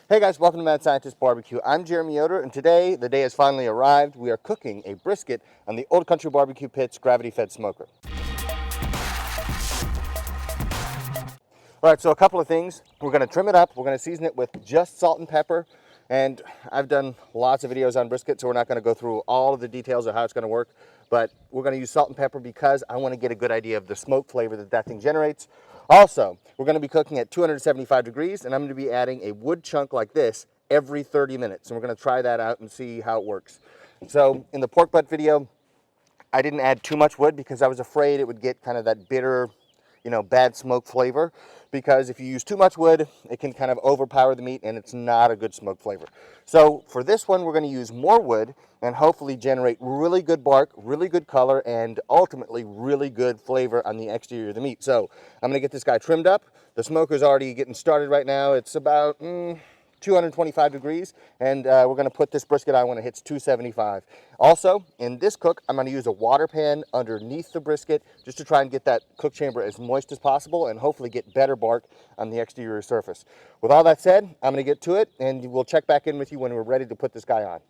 Hey guys, welcome to Mad Scientist BBQ. I'm Jeremy Yoder, and today the day has finally arrived. We are cooking a brisket on the Old Country Barbecue Pit's gravity-fed smoker. All right, so a couple of things. We're going to trim it up. We're going to season it with just salt and pepper. And I've done lots of videos on brisket, so we're not going to go through all of the details of how it's going to work. But we're going to use salt and pepper because I want to get a good idea of the smoke flavor that thing generates. Also, we're going to be cooking at 275 degrees, and I'm going to be adding a wood chunk like this every 30 minutes. And we're going to try that out and see how it works. So in the pork butt video, I didn't add too much wood because I was afraid it would get kind of that bitter, bad smoke flavor, because if you use too much wood, it can kind of overpower the meat and it's not a good smoke flavor. So for this one, we're going to use more wood and hopefully generate really good bark, really good color, and ultimately really good flavor on the exterior of the meat. So I'm going to get this guy trimmed up. The smoker's already getting started right now. It's about 225 degrees, and we're going to put this brisket on when it hits 275. Also, in this cook, I'm going to use a water pan underneath the brisket just to try and get that cook chamber as moist as possible and hopefully get better bark on the exterior surface. With all that said, I'm going to get to it, and we'll check back in with you when we're ready to put this guy on.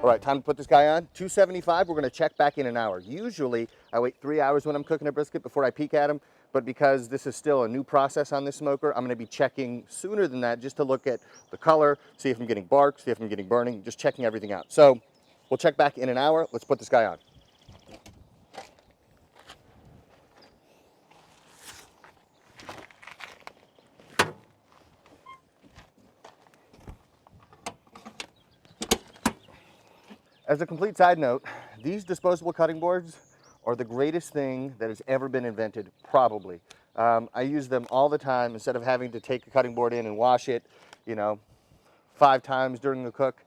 All right, time to put this guy on. 275, we're going to check back in an hour. Usually, I wait 3 hours when I'm cooking a brisket before I peek at him, but because this is still a new process on this smoker, I'm going to be checking sooner than that just to look at the color, see if I'm getting bark, see if I'm getting burning, just checking everything out. So we'll check back in an hour. Let's put this guy on. As a complete side note, these disposable cutting boards are the greatest thing that has ever been invented, probably. I use them all the time instead of having to take a cutting board in and wash it, 5 times during the cook.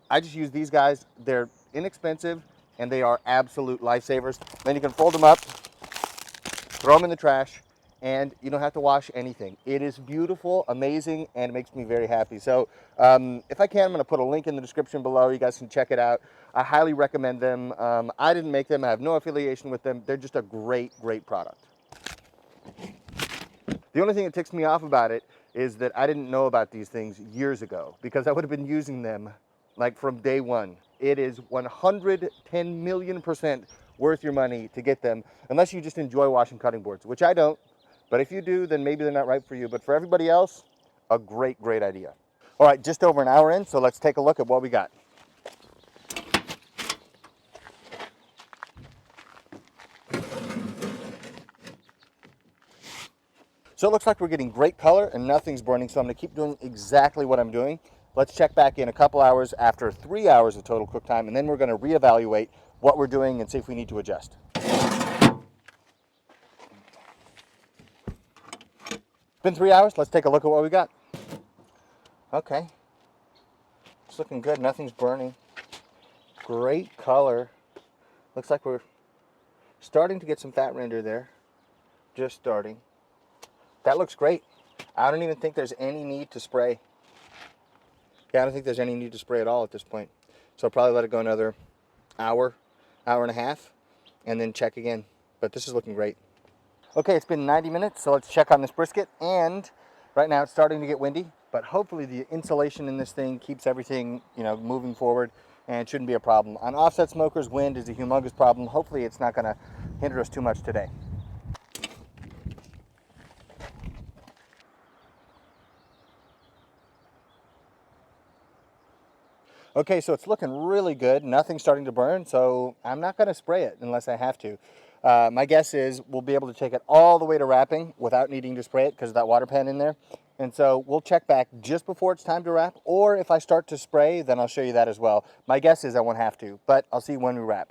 I just use these guys. They're inexpensive and they are absolute lifesavers. Then you can fold them up, throw them in the trash, and you don't have to wash anything. It is beautiful, amazing, and it makes me very happy. So if I can, I'm going to put a link in the description below. You guys can check it out. I highly recommend them. I didn't make them. I have no affiliation with them. They're just a great, great product. The only thing that ticks me off about it is that I didn't know about these things years ago, because I would have been using them like from day one. It is 110 million% worth your money to get them, unless you just enjoy washing cutting boards, which I don't. But if you do, then maybe they're not right for you. But for everybody else, a great, great idea. All right, just over an hour in, so let's take a look at what we got. So it looks like we're getting great color and nothing's burning, so I'm going to keep doing exactly what I'm doing. Let's check back in a couple hours after 3 hours of total cook time, and then we're going to reevaluate what we're doing and see if we need to adjust. Been 3 hours. Let's take a look at what we got. Okay. It's looking good. Nothing's burning. Great color. Looks like we're starting to get some fat render there. Just starting. That looks great. I don't even think there's any need to spray. Yeah, I don't think there's any need to spray at all at this point. So I'll probably let it go another hour, hour and a half, and then check again. But this is looking great. Okay, it's been 90 minutes, so let's check on this brisket. And right now it's starting to get windy, but hopefully the insulation in this thing keeps everything, moving forward, and it shouldn't be a problem. On offset smokers, wind is a humongous problem. Hopefully it's not going to hinder us too much today. Okay, so it's looking really good. Nothing's starting to burn, so I'm not going to spray it unless I have to. My guess is we'll be able to take it all the way to wrapping without needing to spray it because of that water pan in there. And so we'll check back just before it's time to wrap, or if I start to spray, then I'll show you that as well. My guess is I won't have to, but I'll see when we wrap.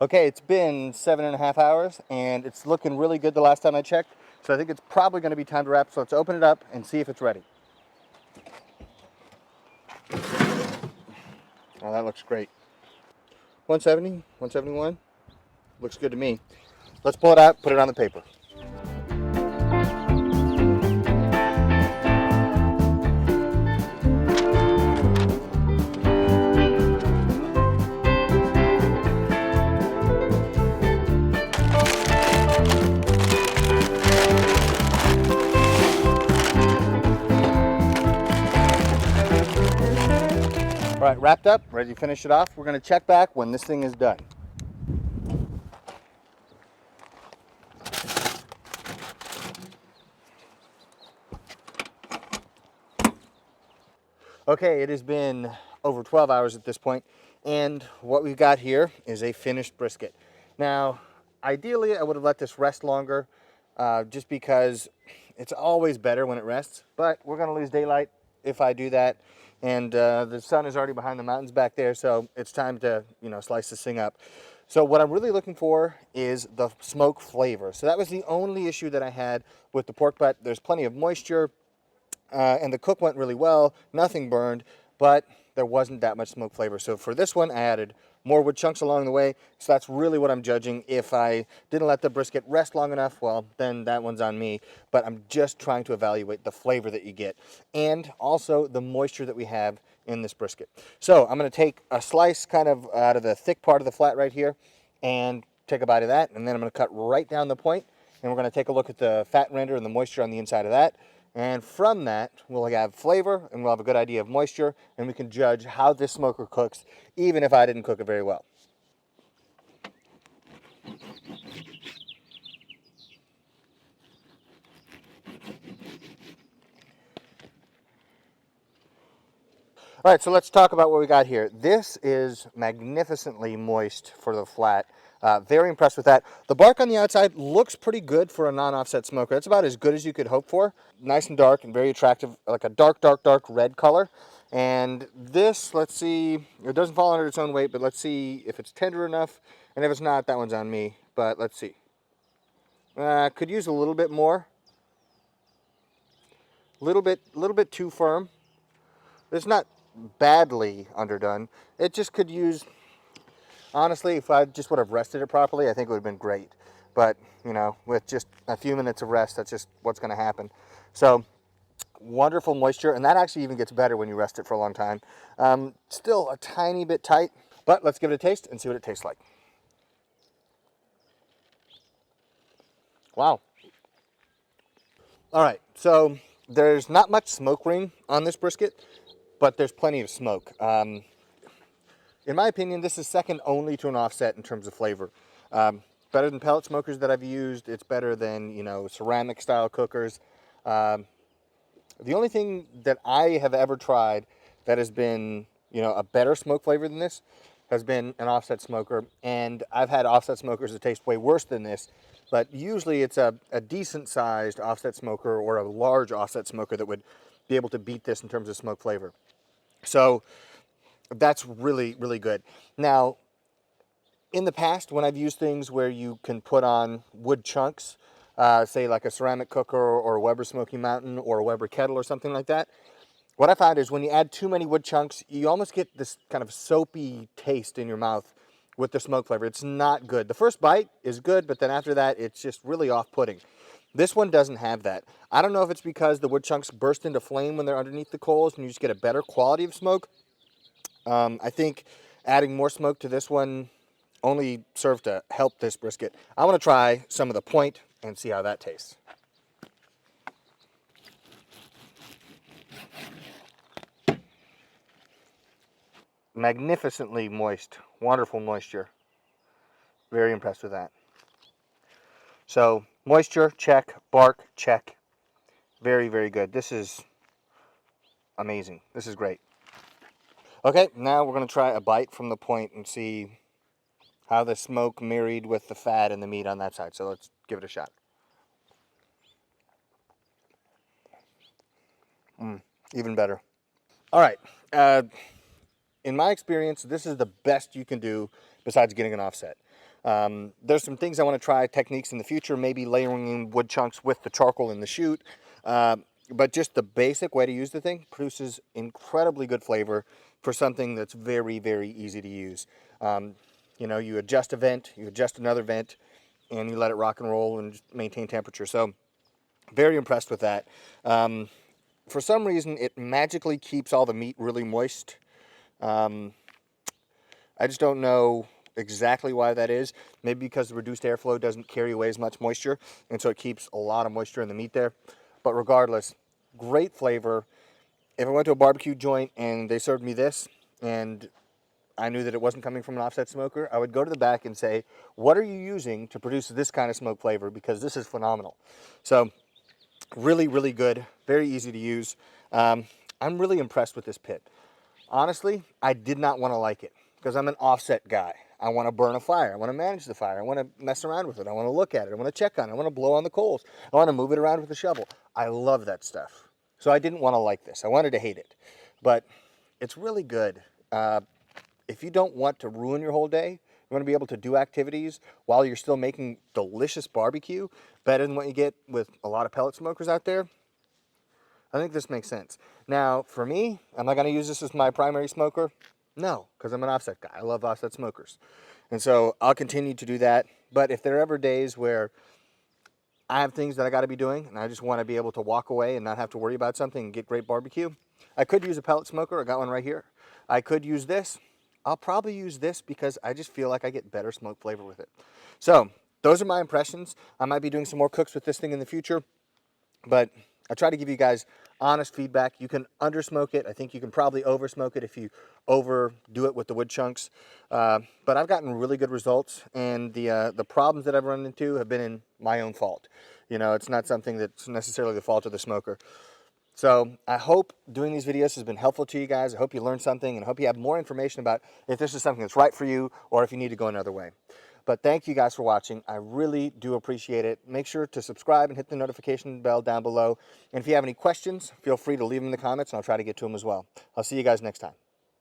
Okay, it's been 7.5 hours, and it's looking really good the last time I checked, so I think it's probably going to be time to wrap, so let's open it up and see if it's ready. Oh, that looks great. 170, 171. Looks good to me. Let's pull it out, put it on the paper. All right, wrapped up, ready to finish it off. We're going to check back when this thing is done. Okay, it has been over 12 hours at this point, and what we've got here is a finished brisket. Now, ideally, I would have let this rest longer, just because it's always better when it rests, but we're going to lose daylight if I do that, and the sun is already behind the mountains back there, so it's time to, slice this thing up. So what I'm really looking for is the smoke flavor. So that was the only issue that I had with the pork butt. There's plenty of moisture. And the cook went really well, nothing burned, but there wasn't that much smoke flavor. So for this one, I added more wood chunks along the way. So that's really what I'm judging. If I didn't let the brisket rest long enough, well, then that one's on me. But I'm just trying to evaluate the flavor that you get and also the moisture that we have in this brisket. So I'm going to take a slice kind of out of the thick part of the flat right here and take a bite of that. And then I'm going to cut right down the point, and we're going to take a look at the fat render and the moisture on the inside of that. And from that, we'll have flavor, and we'll have a good idea of moisture, and we can judge how this smoker cooks, even if I didn't cook it very well. All right, so let's talk about what we got here. This is magnificently moist for the flat. Very impressed with that. The bark on the outside looks pretty good for a non-offset smoker. It's about as good as you could hope for. Nice and dark and very attractive, like a dark, dark, dark red color. And this, let's see, it doesn't fall under its own weight, but let's see if it's tender enough. And if it's not, that one's on me. But let's see. Could use a little bit more. Little bit too firm. It's not badly underdone. It just could use, honestly, if I just would have rested it properly, I think it would have been great. But, with just a few minutes of rest, that's just what's going to happen. So, wonderful moisture, and that actually even gets better when you rest it for a long time. Still a tiny bit tight, but let's give it a taste and see what it tastes like. Wow. All right, so there's not much smoke ring on this brisket, but there's plenty of smoke. In my opinion, this is second only to an offset in terms of flavor. Better than pellet smokers that I've used. It's better than, ceramic style cookers. The only thing that I have ever tried that has been, a better smoke flavor than this has been an offset smoker. And I've had offset smokers that taste way worse than this, but usually it's a decent sized offset smoker or a large offset smoker that would be able to beat this in terms of smoke flavor. So that's really, really good. Now, in the past, when I've used things where you can put on wood chunks, say like a ceramic cooker or a Weber Smoky Mountain or a Weber kettle or something like that, what I found is when you add too many wood chunks, you almost get this kind of soapy taste in your mouth with the smoke flavor. It's not good. The first bite is good, but then after that, it's just really off-putting. This one doesn't have that. I don't know if it's because the wood chunks burst into flame when they're underneath the coals and you just get a better quality of smoke. I think adding more smoke to this one only served to help this brisket. I want to try some of the point and see how that tastes. Magnificently moist, wonderful moisture. Very impressed with that. So moisture, check. Bark, check. Very, very good. This is amazing. This is great. Okay, now we're going to try a bite from the point and see how the smoke married with the fat and the meat on that side. So let's give it a shot. Even better. All right. In my experience, this is the best you can do besides getting an offset. There's some things I want to try, techniques in the future, maybe layering in wood chunks with the charcoal in the chute. But just the basic way to use the thing produces incredibly good flavor, for something that's very, very easy to use. You know, you adjust a vent, you adjust another vent, and you let it rock and roll and just maintain temperature. So very impressed with that. For some reason, it magically keeps all the meat really moist. I just don't know exactly why that is. Maybe because the reduced airflow doesn't carry away as much moisture, and so it keeps a lot of moisture in the meat there. But regardless, great flavor. If I went to a barbecue joint and they served me this, and I knew that it wasn't coming from an offset smoker, I would go to the back and say, what are you using to produce this kind of smoke flavor? Because this is phenomenal. So really, really good, very easy to use. I'm really impressed with this pit. Honestly, I did not want to like it because I'm an offset guy. I want to burn a fire. I want to manage the fire. I want to mess around with it. I want to look at it. I want to check on it. I want to blow on the coals. I want to move it around with a shovel. I love that stuff. So I didn't want to like this. I wanted to hate it. But it's really good. If you don't want to ruin your whole day, you want to be able to do activities while you're still making delicious barbecue, better than what you get with a lot of pellet smokers out there, I think this makes sense. Now, for me, am I going to use this as my primary smoker? No, because I'm an offset guy. I love offset smokers. And so I'll continue to do that. But if there are ever days where I have things that I got to be doing and I just want to be able to walk away and not have to worry about something and get great barbecue, I could use a pellet smoker. I got one right here. I could use this. I'll probably use this because I just feel like I get better smoke flavor with it. So those are my impressions. I might be doing some more cooks with this thing in the future, but I try to give you guys honest feedback. You can undersmoke it. I think you can probably oversmoke it if you overdo it with the wood chunks. But I've gotten really good results, and the problems that I've run into have been in my own fault. You know, it's not something that's necessarily the fault of the smoker. So I hope doing these videos has been helpful to you guys. I hope you learned something, and I hope you have more information about if this is something that's right for you or if you need to go another way. But thank you guys for watching. I really do appreciate it. Make sure to subscribe and hit the notification bell down below. And if you have any questions, feel free to leave them in the comments, and I'll try to get to them as well. I'll see you guys next time.